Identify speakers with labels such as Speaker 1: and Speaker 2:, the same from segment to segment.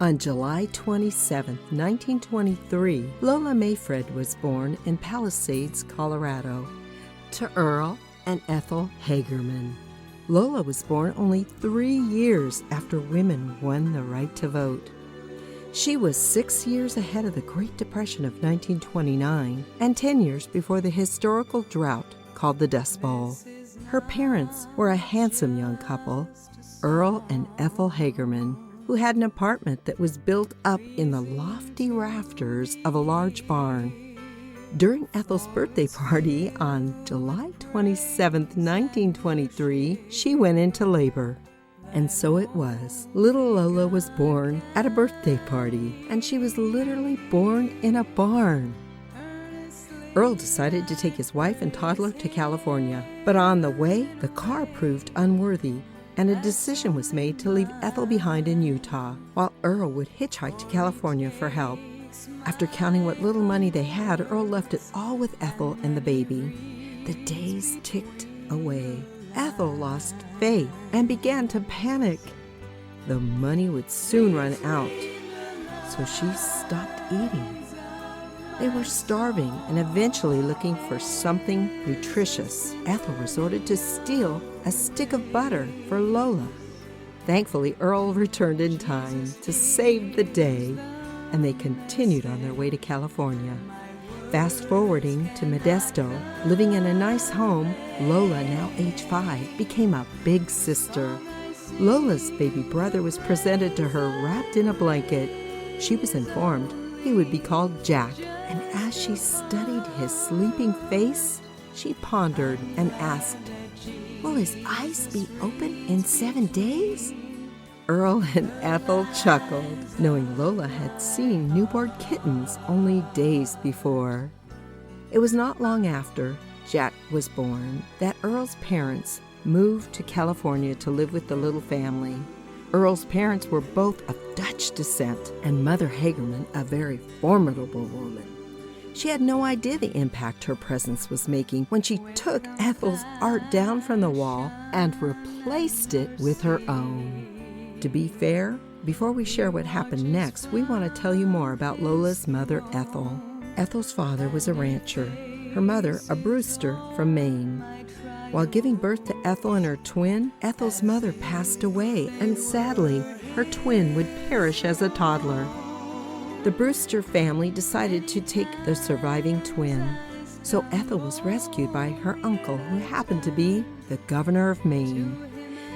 Speaker 1: On July 27, 1923, Lola Mayfred was born in Palisades, Colorado, to Earl and Ethel Hagerman. Lola was born only 3 years after women won the right to vote. She was 6 years ahead of the Great Depression of 1929 and 10 years before the historical drought called the Dust Bowl. Her parents were a handsome young couple, Earl and Ethel Hagerman, who had an apartment that was built up in the lofty rafters of a large barn. During Ethel's birthday party on July 27, 1923, she went into labor. And so it was. Little Lola was born at a birthday party, and she was literally born in a barn. Earl decided to take his wife and toddler to California, but on the way, the car proved unworthy, and a decision was made to leave Ethel behind in Utah, while Earl would hitchhike to California for help. After counting what little money they had, Earl left it all with Ethel and the baby. The days ticked away. Ethel lost faith and began to panic. The money would soon run out, so she stopped eating. They were starving and eventually looking for something nutritious. Ethel resorted to steal a stick of butter for Lola. Thankfully, Earl returned in time to save the day, and they continued on their way to California. Fast forwarding to Modesto, living in a nice home, Lola, now age 5, became a big sister. Lola's baby brother was presented to her wrapped in a blanket. She was informed he would be called Jack, and as she studied his sleeping face, she pondered and asked, "Will his eyes be open in 7 days?" Earl and Ethel chuckled, knowing Lola had seen newborn kittens only days before. It was not long after Jack was born that Earl's parents moved to California to live with the little family. Earl's parents were both of Dutch descent, and Mother Hagerman a very formidable woman. She had no idea the impact her presence was making when she took Ethel's art down from the wall and replaced it with her own. To be fair, before we share what happened next, we want to tell you more about Lola's mother, Ethel. Ethel's father was a rancher, her mother a Brewster from Maine. While giving birth to Ethel and her twin, Ethel's mother passed away, and sadly, her twin would perish as a toddler. The Brewster family decided to take the surviving twin, so Ethel was rescued by her uncle, who happened to be the governor of Maine.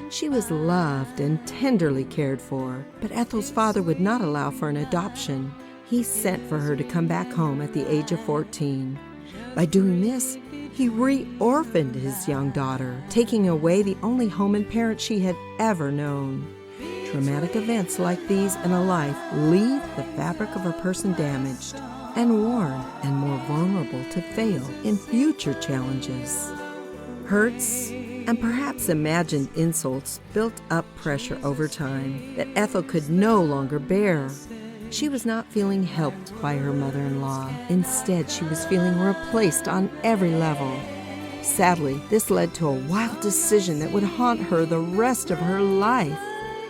Speaker 1: She was loved and tenderly cared for, but Ethel's father would not allow for an adoption. He sent for her to come back home at the age of 14. By doing this, he re-orphaned his young daughter, taking away the only home and parent she had ever known. Traumatic events like these in a life leave the fabric of a person damaged and worn and more vulnerable to fail in future challenges. Hurts and perhaps imagined insults built up pressure over time that Ethel could no longer bear. She was not feeling helped by her mother-in-law. Instead, she was feeling replaced on every level. Sadly, this led to a wild decision that would haunt her the rest of her life.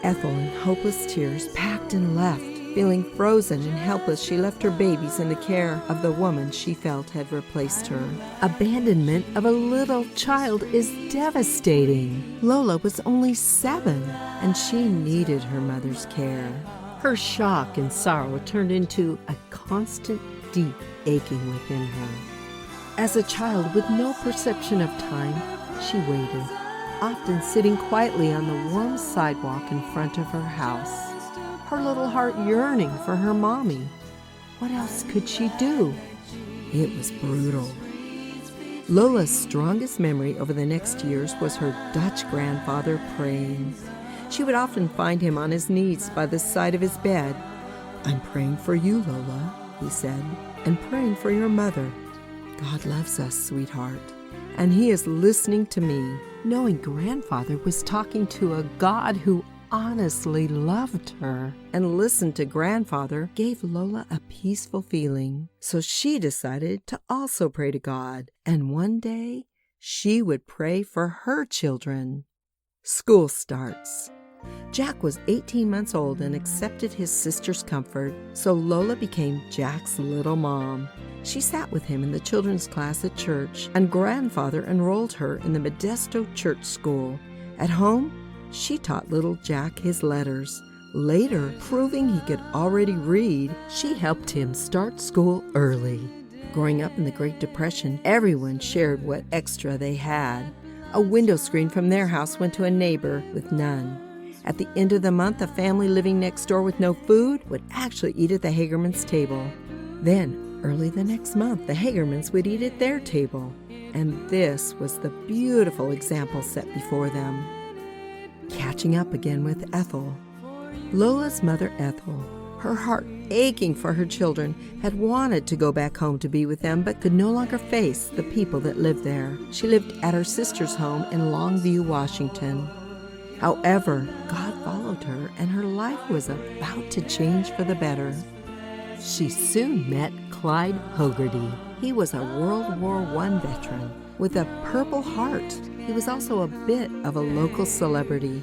Speaker 1: Ethel, in hopeless tears, packed and left. Feeling frozen and helpless, she left her babies in the care of the woman she felt had replaced her. Abandonment of a little child is devastating. Lola was only 7, and she needed her mother's care. Her shock and sorrow turned into a constant, deep aching within her. As a child with no perception of time, she waited, often sitting quietly on the warm sidewalk in front of her house, her little heart yearning for her mommy. What else could she do? It was brutal. Lola's strongest memory over the next years was her Dutch grandfather praying. She would often find him on his knees by the side of his bed. "I'm praying for you, Lola," he said, "and praying for your mother. God loves us, sweetheart, and he is listening to me." Knowing grandfather was talking to a God who honestly loved her and listened to grandfather gave Lola a peaceful feeling. So she decided to also pray to God, and one day she would pray for her children. School starts. Jack was 18 months old and accepted his sister's comfort, so Lola became Jack's little mom. She sat with him in the children's class at church, and grandfather enrolled her in the Modesto Church School. At home, she taught little Jack his letters. Later, proving he could already read, she helped him start school early. Growing up in the Great Depression, everyone shared what extra they had. A window screen from their house went to a neighbor with none. At the end of the month, a family living next door with no food would actually eat at the Hagermans' table. Then, early the next month, the Hagermans would eat at their table. And this was the beautiful example set before them. Catching up again with Ethel. Lola's mother, Ethel, her heart aching for her children, had wanted to go back home to be with them, but could no longer face the people that lived there. She lived at her sister's home in Longview, Washington. However, God followed her, and her life was about to change for the better. She soon met Clyde Hogarty. He was a World War I veteran with a Purple Heart. He was also a bit of a local celebrity.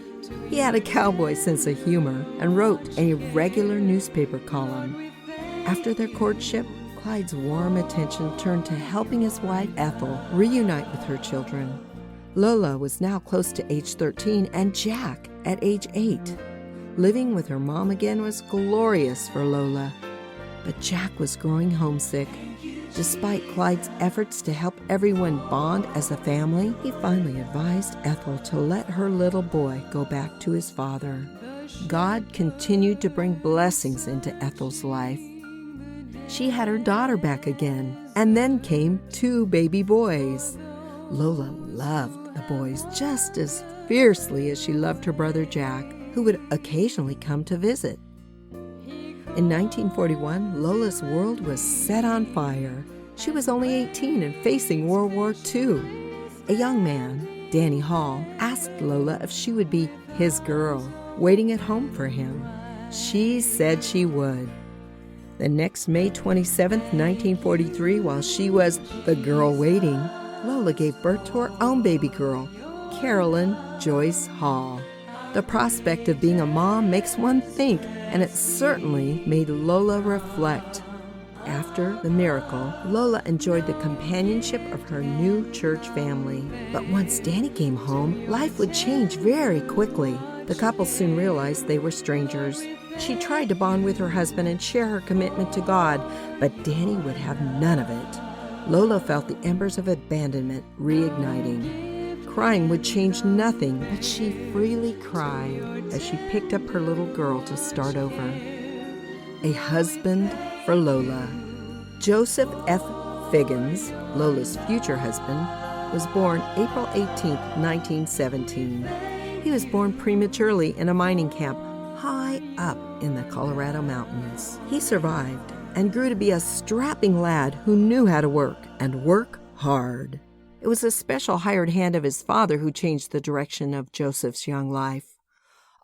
Speaker 1: He had a cowboy sense of humor and wrote a regular newspaper column. After their courtship, Clyde's warm attention turned to helping his wife, Ethel, reunite with her children. Lola was now close to age 13 and Jack at age 8. Living with her mom again was glorious for Lola, but Jack was growing homesick. Despite Clyde's efforts to help everyone bond as a family, he finally advised Ethel to let her little boy go back to his father. God continued to bring blessings into Ethel's life. She had her daughter back again, and then came 2 baby boys. Lola loved the boys just as fiercely as she loved her brother Jack, who would occasionally come to visit. In 1941, Lola's world was set on fire. She was only 18 and facing World War II. A young man, Danny Hall, asked Lola if she would be his girl, waiting at home for him. She said she would. The next May 27, 1943, while she was the girl waiting, Lola gave birth to her own baby girl, Carolyn Joyce Hall. The prospect of being a mom makes one think, and it certainly made Lola reflect. After the miracle, Lola enjoyed the companionship of her new church family. But once Danny came home, life would change very quickly. The couple soon realized they were strangers. She tried to bond with her husband and share her commitment to God, but Danny would have none of it. Lola felt the embers of abandonment reigniting. Crying would change nothing, but she freely cried as she picked up her little girl to start over. A husband for Lola. Joseph F. Figgins, Lola's future husband, was born April 18, 1917. He was born prematurely in a mining camp high up in the Colorado mountains. He survived and grew to be a strapping lad who knew how to work, and work hard. It was a special hired hand of his father who changed the direction of Joseph's young life.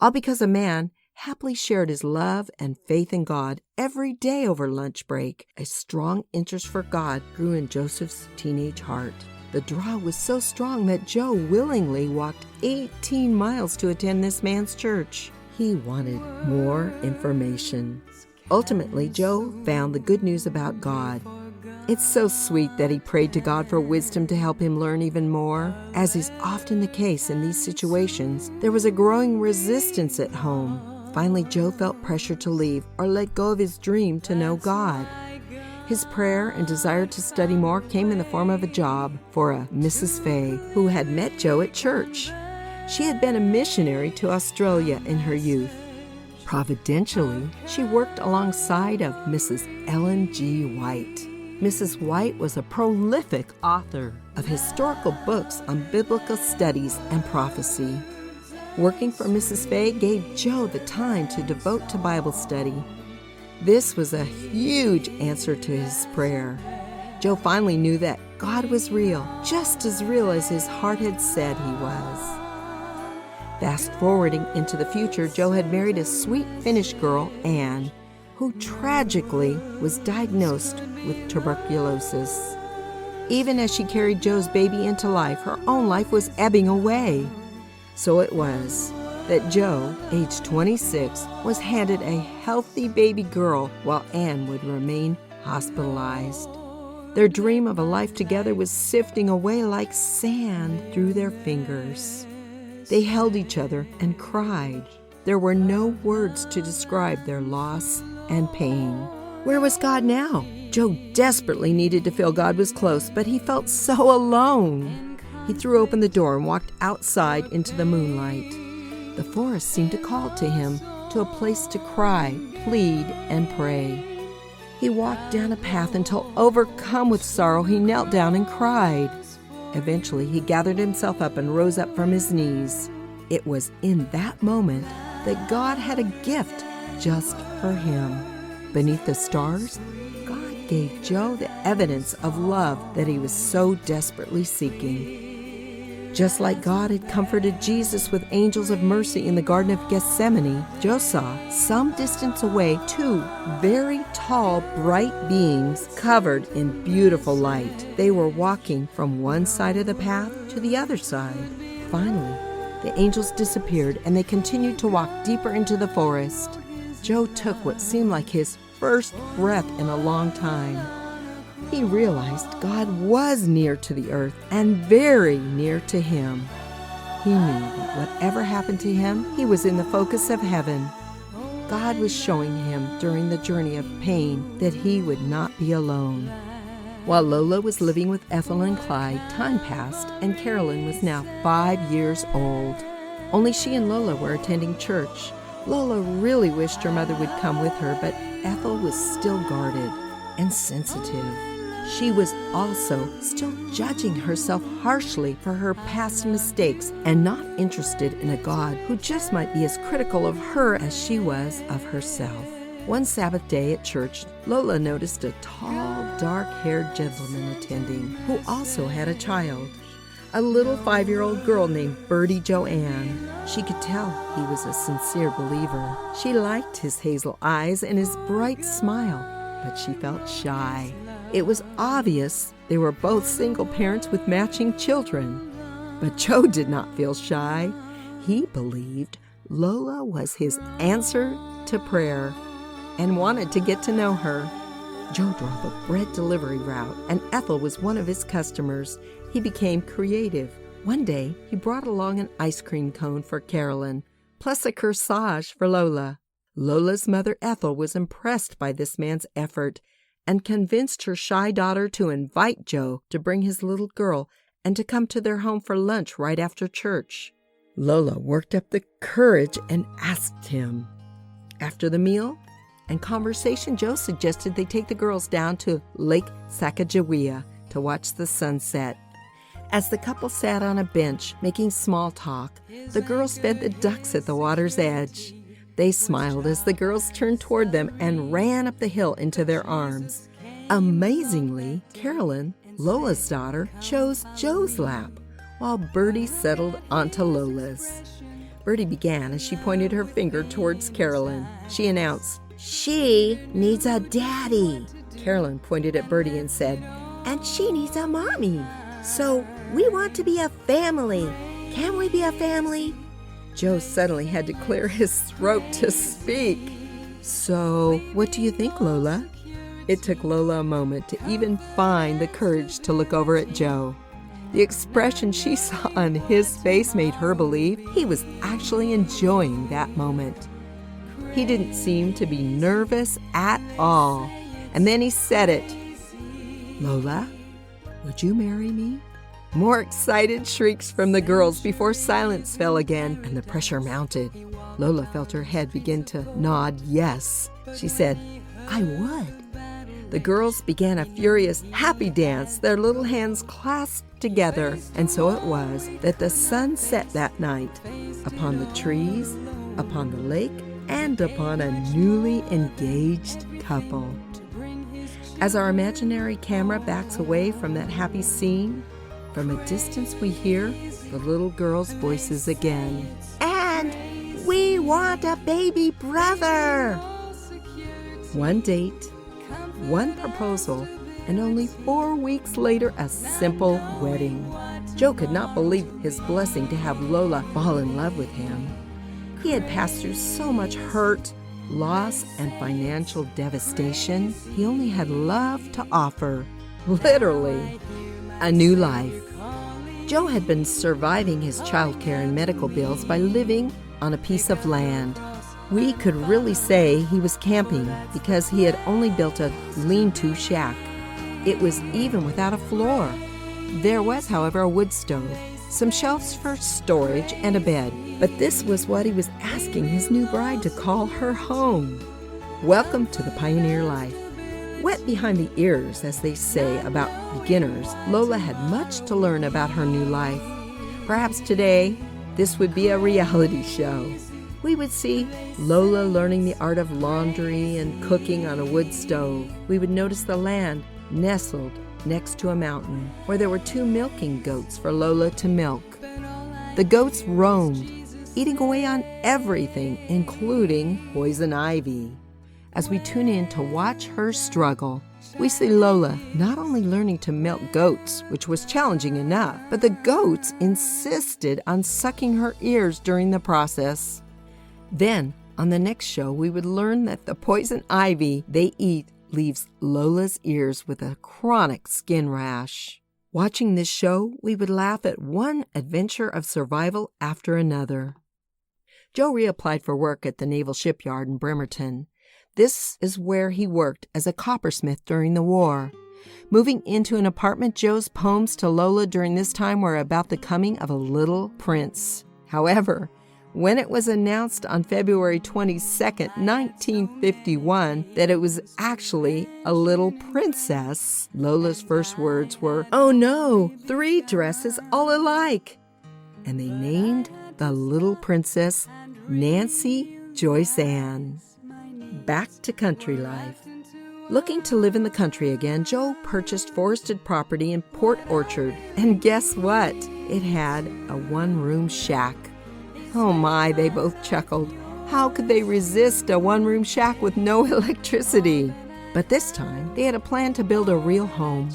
Speaker 1: All because a man happily shared his love and faith in God every day over lunch break. A strong interest for God grew in Joseph's teenage heart. The draw was so strong that Joe willingly walked 18 miles to attend this man's church. He wanted more information. Ultimately, Joe found the good news about God. It's so sweet that he prayed to God for wisdom to help him learn even more. As is often the case in these situations, there was a growing resistance at home. Finally, Joe felt pressure to leave or let go of his dream to know God. His prayer and desire to study more came in the form of a job for a Mrs. Fay, who had met Joe at church. She had been a missionary to Australia in her youth. Providentially, she worked alongside of Mrs. Ellen G. White. Mrs. White was a prolific author of historical books on biblical studies and prophecy. Working for Mrs. Fay gave Joe the time to devote to Bible study. This was a huge answer to his prayer. Joe finally knew that God was real, just as real as his heart had said he was. Fast forwarding into the future, Joe had married a sweet Finnish girl, Anne, who tragically was diagnosed with tuberculosis. Even as she carried Joe's baby into life, her own life was ebbing away. So it was that Joe, age 26, was handed a healthy baby girl while Anne would remain hospitalized. Their dream of a life together was sifting away like sand through their fingers. They held each other and cried. There were no words to describe their loss and pain. Where was God now? Joe desperately needed to feel God was close, but he felt so alone. He threw open the door and walked outside into the moonlight. The forest seemed to call to him, to a place to cry, plead, and pray. He walked down a path until, overcome with sorrow, he knelt down and cried. Eventually, he gathered himself up and rose up from his knees. It was in that moment that God had a gift just for him. Beneath the stars, God gave Joe the evidence of love that he was so desperately seeking. Just like God had comforted Jesus with angels of mercy in the Garden of Gethsemane, Joe saw, some distance away, two very tall, bright beings covered in beautiful light. They were walking from one side of the path to the other side. Finally, the angels disappeared and they continued to walk deeper into the forest. Joe took what seemed like his first breath in a long time. He realized God was near to the earth and very near to him. He knew that whatever happened to him, he was in the focus of heaven. God was showing him during the journey of pain that he would not be alone. While Lola was living with Ethel and Clyde, time passed and Carolyn was now 5 years old. Only she and Lola were attending church. Lola really wished her mother would come with her, but Ethel was still guarded and sensitive. She was also still judging herself harshly for her past mistakes and not interested in a God who just might be as critical of her as she was of herself. One Sabbath day at church, Lola noticed a tall, dark-haired gentleman attending who also had a child, a little 5-year-old girl named Birdie Joanne. She could tell he was a sincere believer. She liked his hazel eyes and his bright smile, but she felt shy. It was obvious they were both single parents with matching children. But Joe did not feel shy. He believed Lola was his answer to prayer and wanted to get to know her. Joe drove a bread delivery route, and Ethel was one of his customers. He became creative. One day, he brought along an ice cream cone for Carolyn, plus a corsage for Lola. Lola's mother, Ethel, was impressed by this man's effort and convinced her shy daughter to invite Joe to bring his little girl and to come to their home for lunch right after church. Lola worked up the courage and asked him. After the meal and conversation, Joe suggested they take the girls down to Lake Sacagawea to watch the sunset. As the couple sat on a bench making small talk, the girls fed the ducks at the water's edge. They smiled as the girls turned toward them and ran up the hill into their arms. Amazingly, Carolyn, Lola's daughter, chose Joe's lap, while Birdie settled onto Lola's. Birdie began as she pointed her finger towards Carolyn. She announced, "She needs a daddy." Carolyn pointed at Birdie and said, "And she needs a mommy. So we want to be a family. Can we be a family?" Joe suddenly had to clear his throat to speak. "So, what do you think, Lola?" It took Lola a moment to even find the courage to look over at Joe. The expression she saw on his face made her believe he was actually enjoying that moment. He didn't seem to be nervous at all. And then he said it. "Lola, would you marry me?" More excited shrieks from the girls before silence fell again and the pressure mounted. Lola felt her head begin to nod yes. She said, "I would." The girls began a furious, happy dance, their little hands clasped together, and so it was that the sun set that night upon the trees, upon the lake, and upon a newly engaged couple. As our imaginary camera backs away from that happy scene, from a distance we hear the little girls' voices again. "And we want a baby brother!" One date, one proposal, and only 4 weeks later, a simple wedding. Joe could not believe his blessing to have Lola fall in love with him. He had passed through so much hurt, loss, and financial devastation. He only had love to offer, literally, a new life. Joe had been surviving his childcare and medical bills by living on a piece of land. We could really say he was camping because he had only built a lean-to shack. It was even without a floor. There was, however, a wood stove, some shelves for storage, and a bed. But this was what he was asking his new bride to call her home. Welcome to the pioneer life. Wet behind the ears, as they say about beginners, Lola had much to learn about her new life. Perhaps today, this would be a reality show. We would see Lola learning the art of laundry and cooking on a wood stove. We would notice the land nestled next to a mountain where there were 2 milking goats for Lola to milk. The goats roamed, eating away on everything, including poison ivy. As we tune in to watch her struggle, we see Lola not only learning to milk goats, which was challenging enough, but the goats insisted on sucking her ears during the process. Then, on the next show, we would learn that the poison ivy they eat leaves Lola's ears with a chronic skin rash. Watching this show, we would laugh at one adventure of survival after another. Joe reapplied for work at the Naval Shipyard in Bremerton. This is where he worked as a coppersmith during the war. Moving into an apartment, Joe's poems to Lola during this time were about the coming of a little prince. However, when it was announced on February 22, 1951, that it was actually a little princess, Lola's first words were, "Oh no, 3 dresses all alike." And they named the little princess Nancy Joyce Ann. Back to country life. Looking to live in the country again, Joe purchased forested property in Port Orchard. And guess what? It had a 1-room shack. Oh my, they both chuckled. How could they resist a 1-room shack with no electricity? But this time, they had a plan to build a real home.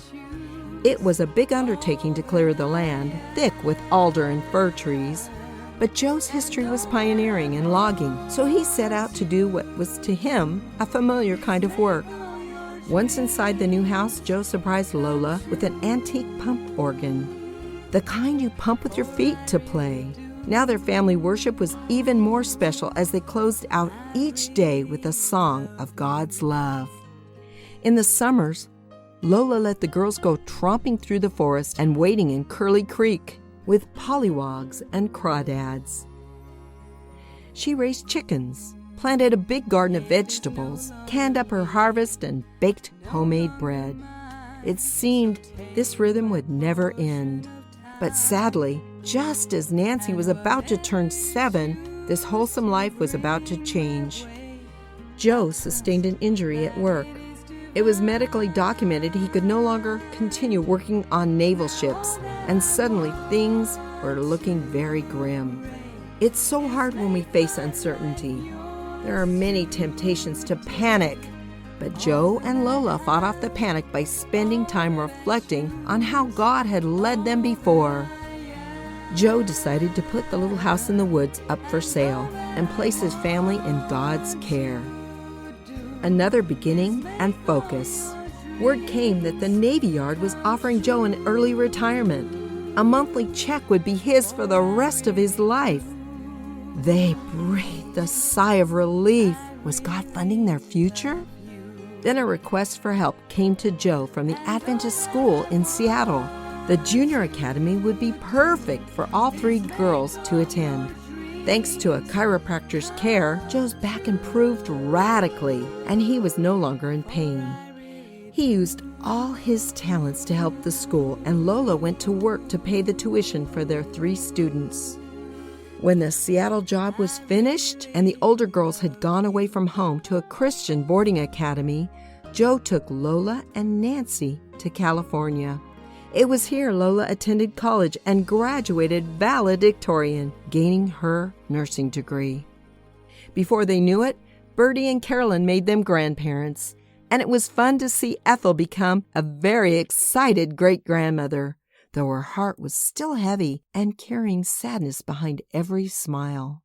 Speaker 1: It was a big undertaking to clear the land, thick with alder and fir trees. But Joe's history was pioneering and logging, so he set out to do what was to him a familiar kind of work. Once inside the new house, Joe surprised Lola with an antique pump organ, the kind you pump with your feet to play. Now their family worship was even more special as they closed out each day with a song of God's love. In the summers, Lola let the girls go tromping through the forest and wading in Curly Creek with pollywogs and crawdads. She raised chickens, planted a big garden of vegetables, canned up her harvest, and baked homemade bread. It seemed this rhythm would never end. But sadly, just as Nancy was about to turn 7, this wholesome life was about to change. Joe sustained an injury at work. It was medically documented he could no longer continue working on naval ships, and suddenly things were looking very grim. It's so hard when we face uncertainty. There are many temptations to panic, but Joe and Lola fought off the panic by spending time reflecting on how God had led them before. Joe decided to put the little house in the woods up for sale and place his family in God's care. Another beginning and focus. Word came that the Navy Yard was offering Joe an early retirement. A monthly check would be his for the rest of his life. They breathed a sigh of relief. Was God funding their future? Then a request for help came to Joe from the Adventist school in Seattle. The junior academy would be perfect for all 3 girls to attend. Thanks to a chiropractor's care, Joe's back improved radically, and he was no longer in pain. He used all his talents to help the school, and Lola went to work to pay the tuition for their 3 students. When the Seattle job was finished and the older girls had gone away from home to a Christian boarding academy, Joe took Lola and Nancy to California. It was here Lola attended college and graduated valedictorian, gaining her nursing degree. Before they knew it, Bertie and Carolyn made them grandparents, and it was fun to see Ethel become a very excited great-grandmother, though her heart was still heavy and carrying sadness behind every smile.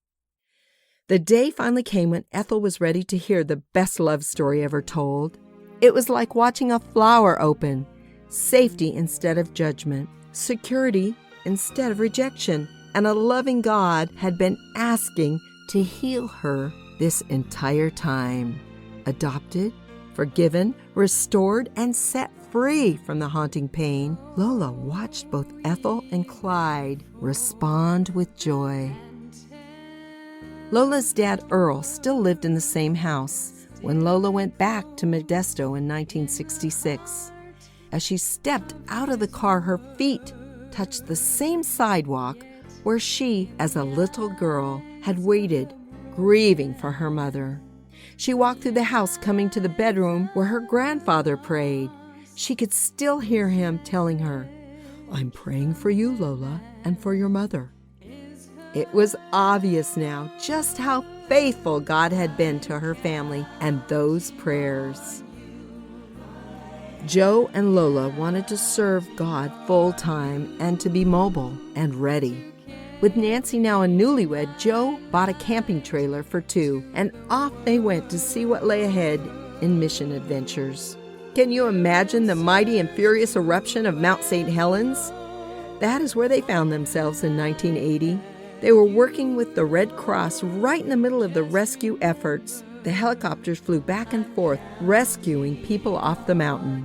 Speaker 1: The day finally came when Ethel was ready to hear the best love story ever told. It was like watching a flower open. Safety instead of judgment, security instead of rejection, and a loving God had been asking to heal her this entire time. Adopted, forgiven, restored, and set free from the haunting pain, Lola watched both Ethel and Clyde respond with joy. Lola's dad, Earl, still lived in the same house when Lola went back to Modesto in 1966. As she stepped out of the car, her feet touched the same sidewalk where she, as a little girl, had waited, grieving for her mother. She walked through the house, coming to the bedroom where her grandfather prayed. She could still hear him telling her, "I'm praying for you, Lola, and for your mother." It was obvious now just how faithful God had been to her family and those prayers. Joe and Lola wanted to serve God full-time and to be mobile and ready. With Nancy now a newlywed, Joe bought a camping trailer for two, and off they went to see what lay ahead in mission adventures. Can you imagine the mighty and furious eruption of Mount St. Helens? That is where they found themselves in 1980. They were working with the Red Cross right in the middle of the rescue efforts. The helicopters flew back and forth, rescuing people off the mountain.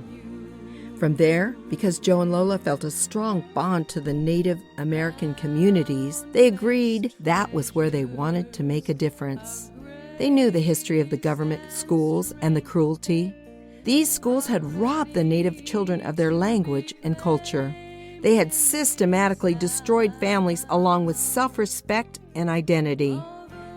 Speaker 1: From there, because Joe and Lola felt a strong bond to the Native American communities, they agreed that was where they wanted to make a difference. They knew the history of the government schools and the cruelty. These schools had robbed the Native children of their language and culture. They had systematically destroyed families along with self-respect and identity.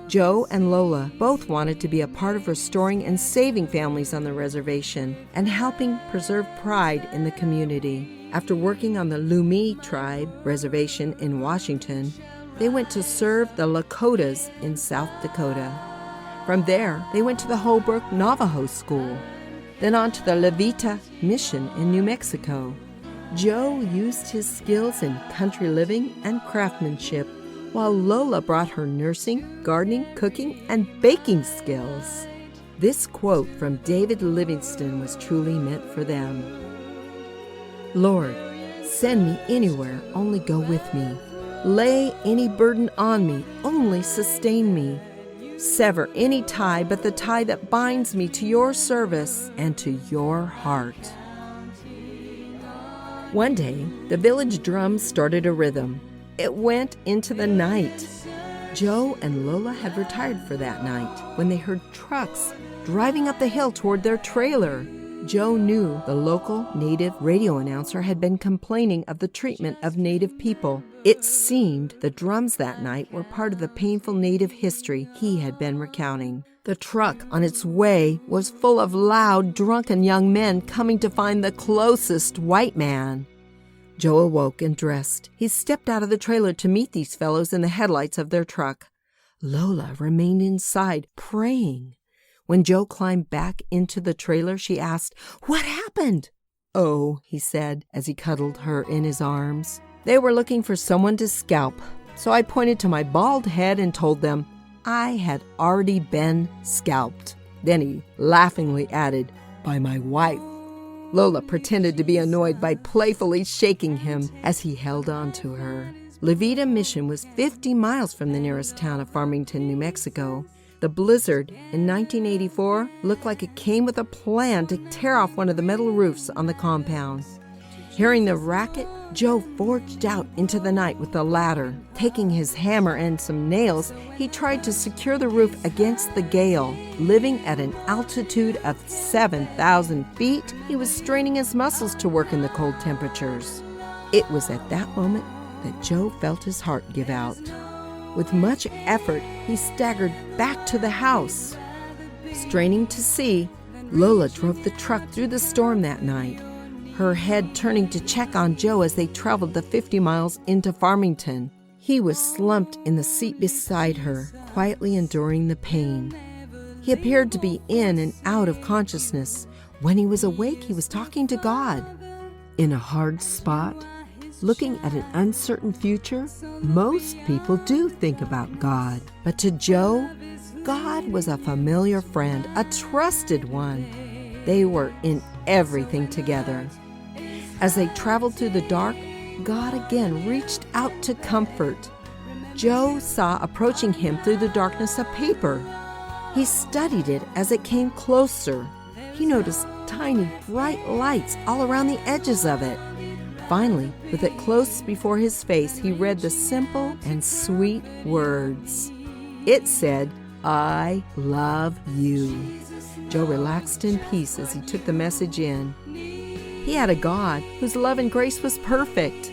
Speaker 1: Joe and Lola both wanted to be a part of restoring and saving families on the reservation and helping preserve pride in the community. After working on the Lummi tribe reservation in Washington, they went to serve the Lakotas in South Dakota. From there, they went to the Holbrook Navajo School, then on to the Levita Mission in New Mexico. Joe used his skills in country living and craftsmanship, while Lola brought her nursing, gardening, cooking, and baking skills. This quote from David Livingstone was truly meant for them. "Lord, send me anywhere, only go with me. Lay any burden on me, only sustain me. Sever any tie but the tie that binds me to your service and to your heart." One day, the village drums started a rhythm. It went into the night. Joe and Lola had retired for that night when they heard trucks driving up the hill toward their trailer. Joe knew the local Native radio announcer had been complaining of the treatment of Native people. It seemed the drums that night were part of the painful Native history he had been recounting. The truck on its way was full of loud, drunken young men coming to find the closest white man. Joe awoke and dressed. He stepped out of the trailer to meet these fellows in the headlights of their truck. Lola remained inside, praying. When Joe climbed back into the trailer, she asked, "What happened?" "Oh," he said as he cuddled her in his arms. "They were looking for someone to scalp, so I pointed to my bald head and told them I had already been scalped." Then he laughingly added, "By my wife." Lola pretended to be annoyed by playfully shaking him as he held on to her. Levita Mission was 50 miles from the nearest town of Farmington, New Mexico. The blizzard in 1984 looked like it came with a plan to tear off one of the metal roofs on the compound. Hearing the racket, Joe forged out into the night with a ladder. Taking his hammer and some nails, he tried to secure the roof against the gale. Living at an altitude of 7,000 feet, he was straining his muscles to work in the cold temperatures. It was at that moment that Joe felt his heart give out. With much effort, he staggered back to the house. Straining to see, Lola drove the truck through the storm that night, her head turning to check on Joe as they traveled the 50 miles into Farmington. He was slumped in the seat beside her, quietly enduring the pain. He appeared to be in and out of consciousness. When he was awake, he was talking to God. In a hard spot, looking at an uncertain future, most people do think about God. But to Joe, God was a familiar friend, a trusted one. They were in everything together. As they traveled through the dark, God again reached out to comfort. Joe saw approaching him through the darkness a paper. He studied it as it came closer. He noticed tiny, bright lights all around the edges of it. Finally, with it close before his face, he read the simple and sweet words. It said, "I love you." Joe relaxed in peace as he took the message in. He had a God whose love and grace was perfect.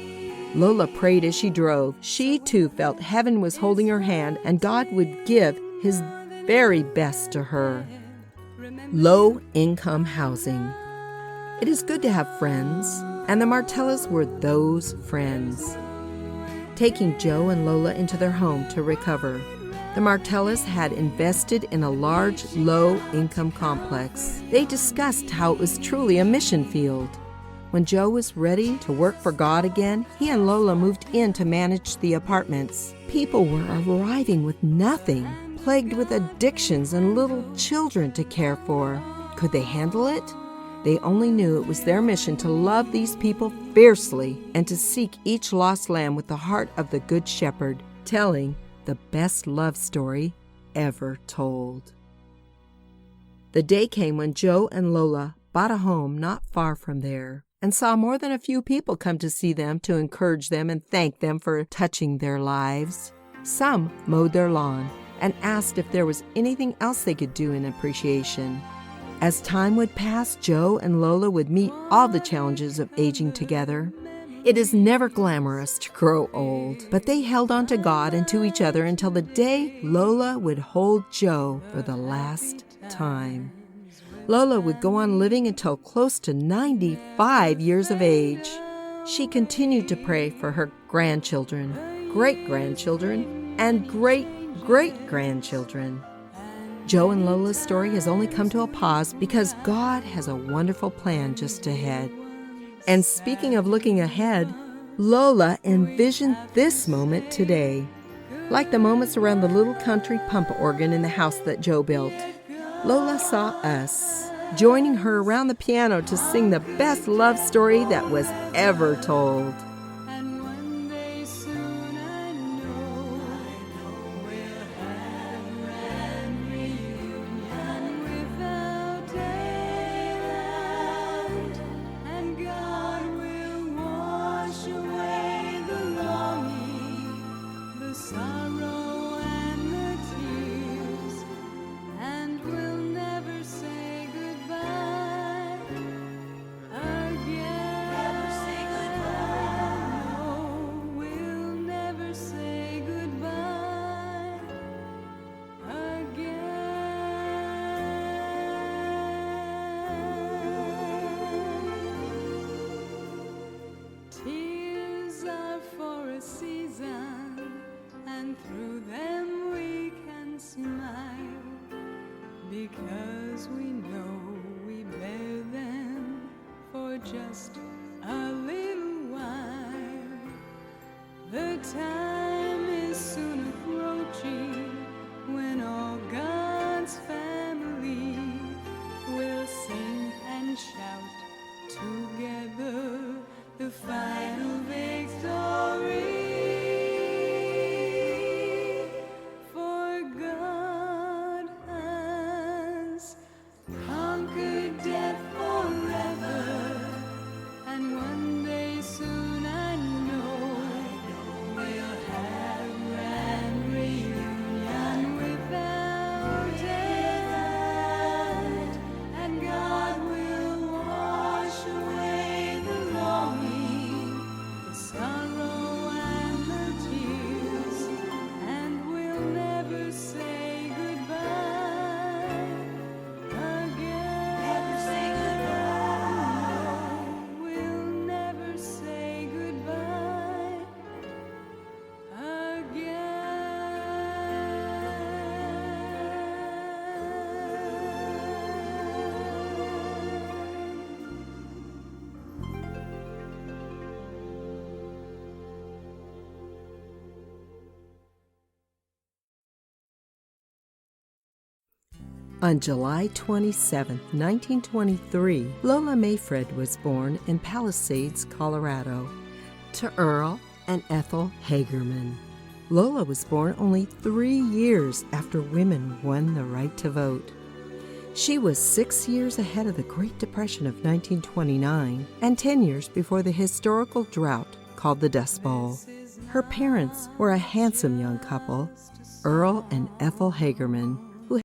Speaker 1: Lola prayed as she drove. She too felt heaven was holding her hand and God would give his very best to her. Low-income housing. It is good to have friends, and the Martellas were those friends. Taking Joe and Lola into their home to recover, the Martellas had invested in a large, low-income complex. They discussed how it was truly a mission field. When Joe was ready to work for God again, he and Lola moved in to manage the apartments. People were arriving with nothing, plagued with addictions and little children to care for. Could they handle it? They only knew it was their mission to love these people fiercely and to seek each lost lamb with the heart of the Good Shepherd, telling the best love story ever told. The day came when Joe and Lola bought a home not far from there and saw more than a few people come to see them to encourage them and thank them for touching their lives. Some mowed their lawn and asked if there was anything else they could do in appreciation. As time would pass, Joe and Lola would meet all the challenges of aging together. It is never glamorous to grow old, but they held on to God and to each other until the day Lola would hold Joe for the last time. Lola would go on living until close to 95 years of age. She continued to pray for her grandchildren, great-grandchildren, and great-great-grandchildren. Joe and Lola's story has only come to a pause because God has a wonderful plan just ahead. And speaking of looking ahead, Lola envisioned this moment today, like the moments around the little country pump organ in the house that Joe built. Lola saw us, joining her around the piano to sing the best love story that was ever told.
Speaker 2: Because we know we bear them for just a little while. The time is soon approaching when all God's family will sing and shout together the final victory. We'll
Speaker 1: On July 27, 1923, Lola Mayfred was born in Palisades, Colorado, to Earl and Ethel Hagerman. Lola was born only 3 years after women won the right to vote. She was 6 years ahead of the Great Depression of 1929 and 10 years before the historical drought called the Dust Bowl. Her parents were a handsome young couple, Earl and Ethel Hagerman.